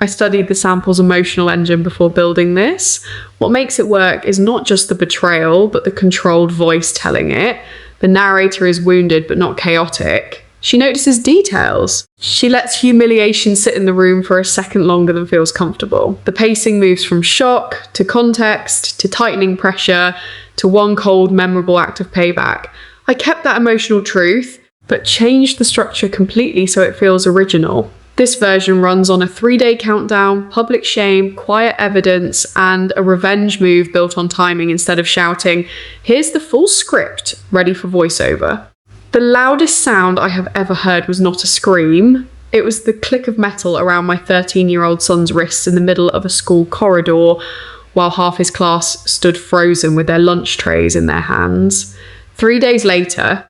I studied the sample's emotional engine before building this. What makes it work is not just the betrayal, but the controlled voice telling it. The narrator is wounded, but not chaotic. She notices details. She lets humiliation sit in the room for a second longer than feels comfortable. The pacing moves from shock to context to tightening pressure to one cold, memorable act of payback. I kept that emotional truth, but changed the structure completely so it feels original. This version runs on a 3-day countdown, public shame, quiet evidence, and a revenge move built on timing instead of shouting, "Here's the full script," ready for voiceover. The loudest sound I have ever heard was not a scream. It was the click of metal around my 13-year-old son's wrists in the middle of a school corridor, while half his class stood frozen with their lunch trays in their hands. 3 days later,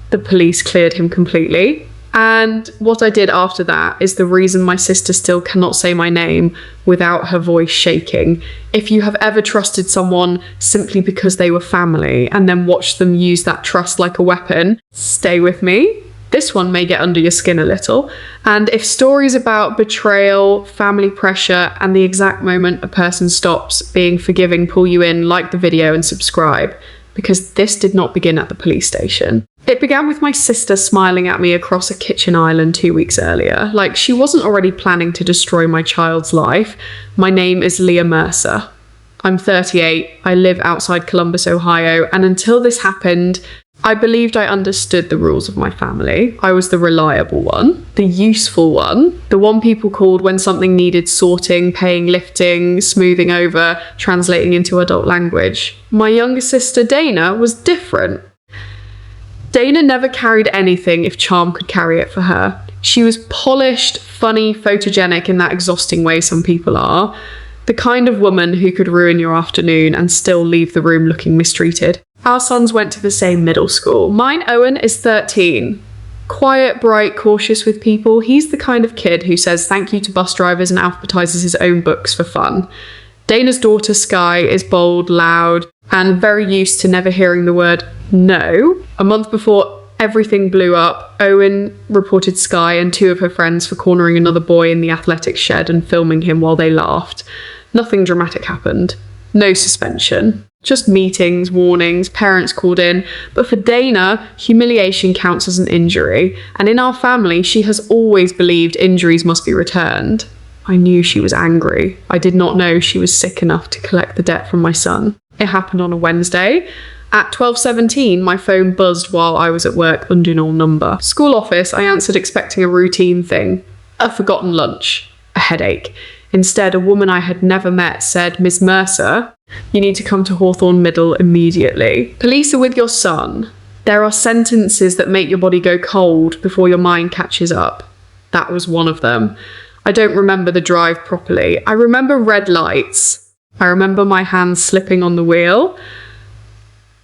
the police cleared him completely. And what I did after that is the reason my sister still cannot say my name without her voice shaking. If you have ever trusted someone simply because they were family and then watched them use that trust like a weapon, stay with me. This one may get under your skin a little. And if stories about betrayal, family pressure, and the exact moment a person stops being forgiving pull you in, like the video and subscribe, because this did not begin at the police station. It began with my sister smiling at me across a kitchen island 2 weeks earlier, like she wasn't already planning to destroy my child's life. My name is Leah Mercer. I'm 38, I live outside Columbus, Ohio, and until this happened, I believed I understood the rules of my family. I was the reliable one, the useful one, the one people called when something needed sorting, paying, lifting, smoothing over, translating into adult language. My younger sister Dana was different. Dana never carried anything if charm could carry it for her. She was polished, funny, photogenic in that exhausting way some people are. The kind of woman who could ruin your afternoon and still leave the room looking mistreated. Our sons went to the same middle school. Mine, Owen, is 13. Quiet, bright, cautious with people. He's the kind of kid who says thank you to bus drivers and alphabetizes his own books for fun. Dana's daughter, Sky, is bold, loud, and very used to never hearing the word no. A month before everything blew up, Owen reported Sky and 2 of her friends for cornering another boy in the athletics shed and filming him while they laughed. Nothing dramatic happened. No suspension. Just meetings, warnings, parents called in. But for Dana, humiliation counts as an injury. And in our family, she has always believed injuries must be returned. I knew she was angry. I did not know she was sick enough to collect the debt from my son. It happened on a Wednesday. At 12:17, my phone buzzed while I was at work, unknown number. School office, I answered expecting a routine thing. A forgotten lunch. A headache. Instead, a woman I had never met said, "Miss Mercer, you need to come to Hawthorne Middle immediately. Police are with your son. There are sentences that make your body go cold before your mind catches up." That was one of them. I don't remember the drive properly. I remember red lights. I remember my hands slipping on the wheel.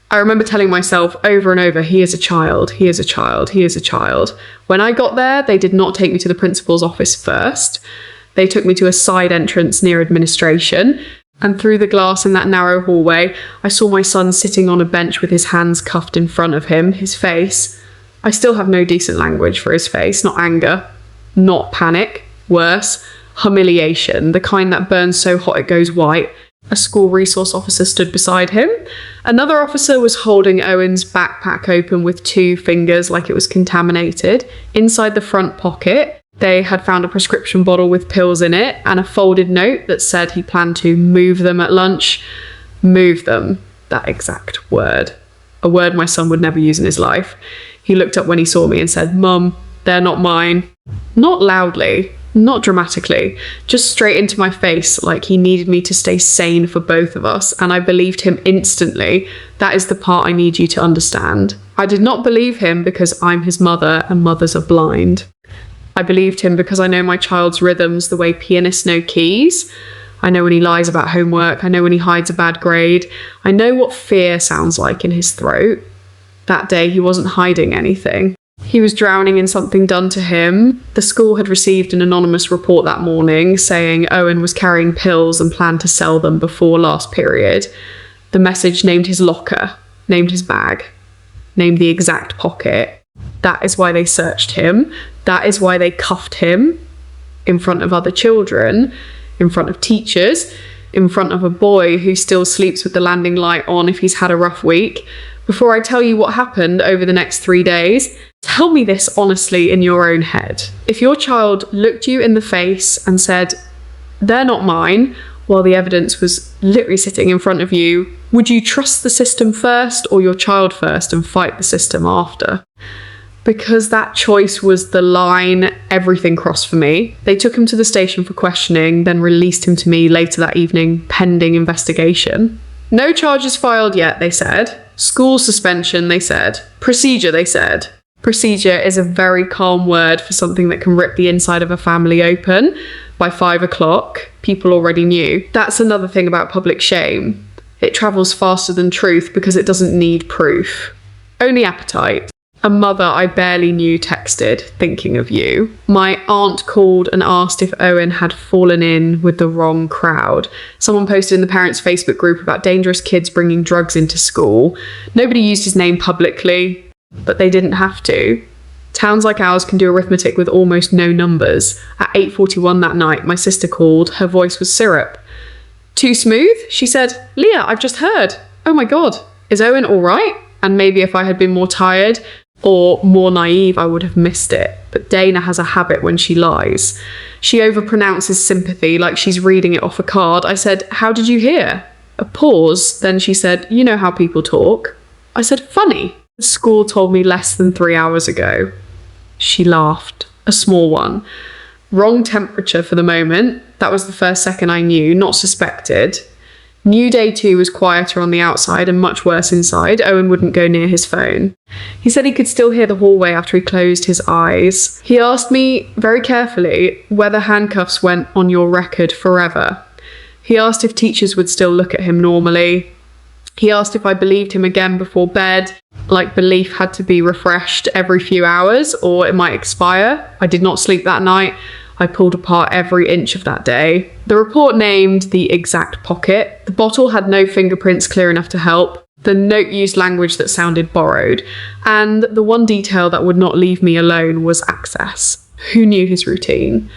I remember telling myself over and over, he is a child, he is a child, he is a child. When I got there, they did not take me to the principal's office first. They took me to a side entrance near administration, and through the glass in that narrow hallway, I saw my son sitting on a bench with his hands cuffed in front of him, his face. I still have no decent language for his face, not anger, not panic, worse, humiliation, the kind that burns so hot it goes white. A school resource officer stood beside him. Another officer was holding Owen's backpack open with 2 fingers like it was contaminated. Inside the front pocket, they had found a prescription bottle with pills in it and a folded note that said he planned to move them at lunch. Move them, that exact word. A word my son would never use in his life. He looked up when he saw me and said, "Mum, they're not mine." Not loudly. Not dramatically, just straight into my face, like he needed me to stay sane for both of us, and I believed him instantly. That is the part I need you to understand. I did not believe him because I'm his mother and mothers are blind. I believed him because I know my child's rhythms the way pianists know keys. I know when he lies about homework, I know when he hides a bad grade, I know what fear sounds like in his throat. That day he wasn't hiding anything. He was drowning in something done to him. The school had received an anonymous report that morning saying Owen was carrying pills and planned to sell them before last period. The message named his locker, named his bag, named the exact pocket. That is why they searched him. That is why they cuffed him. in front of other children, in front of teachers, in front of a boy who still sleeps with the landing light on if he's had a rough week. Before I tell you what happened over the next 3 days, tell me this honestly in your own head. If your child looked you in the face and said, "They're not mine," while the evidence was literally sitting in front of you, would you trust the system first or your child first and fight the system after? Because that choice was the line everything crossed for me. They took him to the station for questioning, then released him to me later that evening, pending investigation. No charges filed yet, they said. School suspension, they said. Procedure, they said. Procedure is a very calm word for something that can rip the inside of a family open. By 5 o'clock, people already knew. That's another thing about public shame. It travels faster than truth because it doesn't need proof. Only appetite. A mother I barely knew texted, "Thinking of you." My aunt called and asked if Owen had fallen in with the wrong crowd. Someone posted in the parents' Facebook group about dangerous kids bringing drugs into school. Nobody used his name publicly, but they didn't have to. Towns like ours can do arithmetic with almost no numbers. At 8:41 that night, my sister called. Her voice was syrup. "Too smooth?" She said, "Leah, I've just heard. Oh my God, is Owen all right?" And maybe if I had been more tired or more naive, I would have missed it. But Dana has a habit when she lies. She overpronounces sympathy like she's reading it off a card. I said, "How did you hear?" A pause. Then she said, "You know how people talk." I said, "Funny. The school told me less than 3 hours ago." She laughed. A small one. Wrong temperature for the moment. That was the first second I knew, not suspected. Knew day 2 was quieter on the outside and much worse inside. Owen wouldn't go near his phone. He said he could still hear the hallway after he closed his eyes. He asked me very carefully whether handcuffs went on your record forever. He asked if teachers would still look at him normally. He asked if I believed him again before bed, like belief had to be refreshed every few hours or it might expire. I did not sleep that night. I pulled apart every inch of that day. The report named the exact pocket. The bottle had no fingerprints clear enough to help. The note used language that sounded borrowed. And the one detail that would not leave me alone was access. Who knew his routine?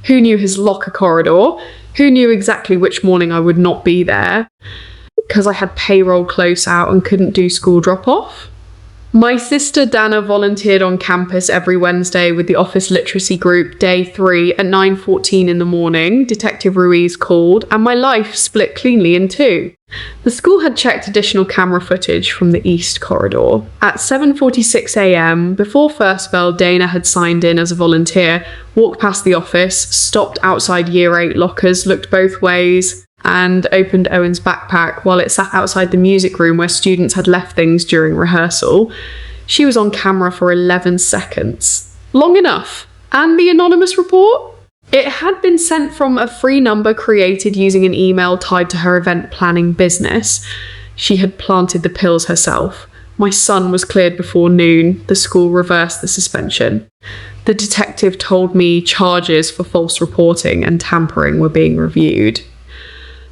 Who knew his locker corridor? Who knew exactly which morning I would not be there? Because I had payroll close out and couldn't do school drop-off? My sister Dana volunteered on campus every Wednesday with the office literacy group. Day 3 at 9:14 in the morning, Detective Ruiz called and my life split cleanly in two. The school had checked additional camera footage from the east corridor. At 7:46 a.m, before first bell, Dana had signed in as a volunteer, walked past the office, stopped outside year 8 lockers, looked both ways, and opened Owen's backpack while it sat outside the music room where students had left things during rehearsal. She was on camera for 11 seconds. Long enough. And the anonymous report? It had been sent from a free number created using an email tied to her event planning business. She had planted the pills herself. My son was cleared before noon. The school reversed the suspension. The detective told me charges for false reporting and tampering were being reviewed.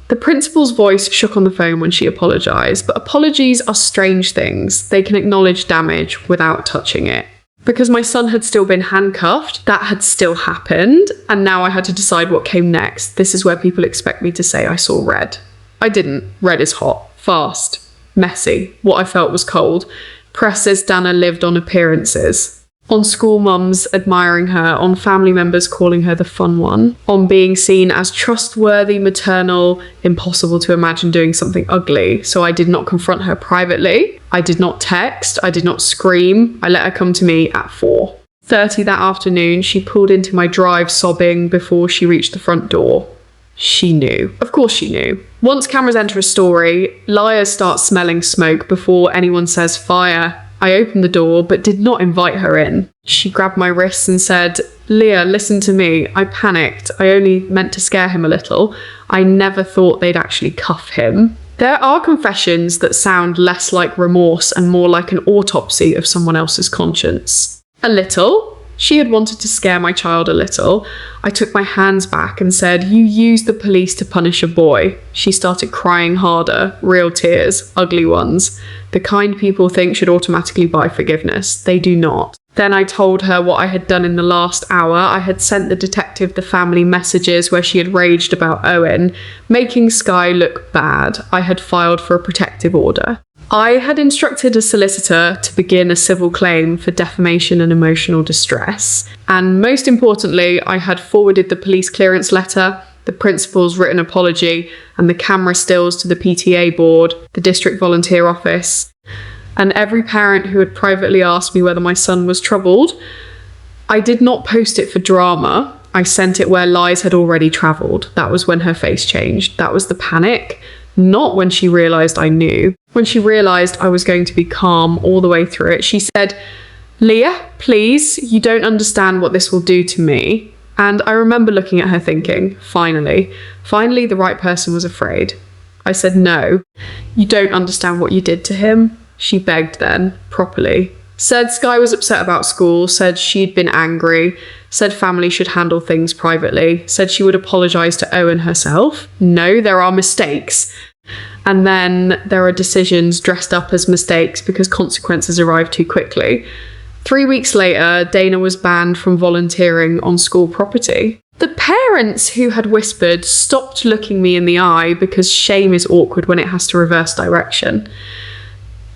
The principal's voice shook on the phone when she apologised, but apologies are strange things. They can acknowledge damage without touching it. Because my son had still been handcuffed, that had still happened, and now I had to decide what came next. This is where people expect me to say I saw red. I didn't. Red is hot, fast, messy. What I felt was cold. Press says Dana lived on appearances. On school mums admiring her, on family members calling her the fun one, on being seen as trustworthy, maternal, impossible to imagine doing something ugly. So I did not confront her privately. I did not text. I did not scream. I let her come to me at 4:30 that afternoon. She pulled into my drive sobbing before she reached the front door. She knew. Of course she knew. Once cameras enter a story, liars start smelling smoke before anyone says fire. I opened the door, but did not invite her in. She grabbed my wrists and said, "Leah, listen to me. I panicked. I only meant to scare him a little. I never thought they'd actually cuff him." There are confessions that sound less like remorse and more like an autopsy of someone else's conscience. A little. She had wanted to scare my child a little. I took my hands back and said, "You used the police to punish a boy." She started crying harder, real tears, ugly ones. The kind people think should automatically buy forgiveness. They do not. Then I told her what I had done in the last hour. I had sent the detective the family messages where she had raged about Owen, making Skye look bad. I had filed for a protective order. I had instructed a solicitor to begin a civil claim for defamation and emotional distress. And most importantly, I had forwarded the police clearance letter, the principal's written apology, and the camera stills to the PTA board, the district volunteer office, and every parent who had privately asked me whether my son was troubled. I did not post it for drama. I sent it where lies had already travelled. That was when her face changed. That was the panic, not when she realised I knew. When she realised I was going to be calm all the way through it, she said, "Leah, please, you don't understand what this will do to me." And I remember looking at her thinking, finally the right person was afraid. I said, "No, you don't understand what you did to him." She begged then, properly. Said Skye was upset about school, said she'd been angry, said family should handle things privately, said she would apologise to Owen herself. No, there are mistakes. And then there are decisions dressed up as mistakes because consequences arrive too quickly. 3 weeks later, Dana was banned from volunteering on school property. The parents who had whispered stopped looking me in the eye because shame is awkward when it has to reverse direction.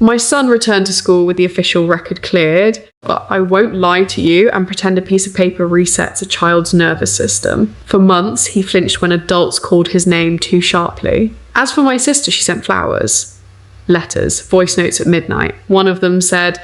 My son returned to school with the official record cleared, but I won't lie to you and pretend a piece of paper resets a child's nervous system. For months, he flinched when adults called his name too sharply. As for my sister, she sent flowers, letters, voice notes at midnight. One of them said,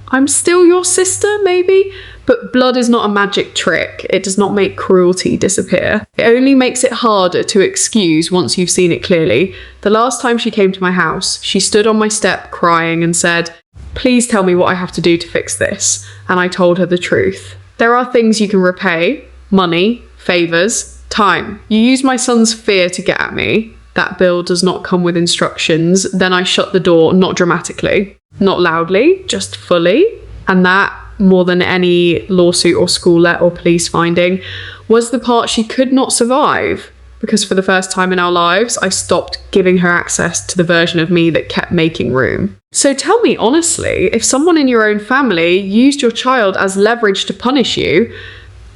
"I'm still your sister, maybe?" But blood is not a magic trick. It does not make cruelty disappear. It only makes it harder to excuse once you've seen it clearly. The last time she came to my house, she stood on my step crying and said, "Please tell me what I have to do to fix this." And I told her the truth. There are things you can repay: money, favours, time. You used my son's fear to get at me. That bill does not come with instructions. Then I shut the door, not dramatically, not loudly, just fully. And that, more than any lawsuit or school let or police finding, was the part she could not survive. Because for the first time in our lives, I stopped giving her access to the version of me that kept making room. So tell me honestly, if someone in your own family used your child as leverage to punish you,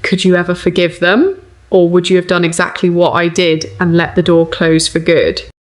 could you ever forgive them? Or would you have done exactly what I did and let the door close for good?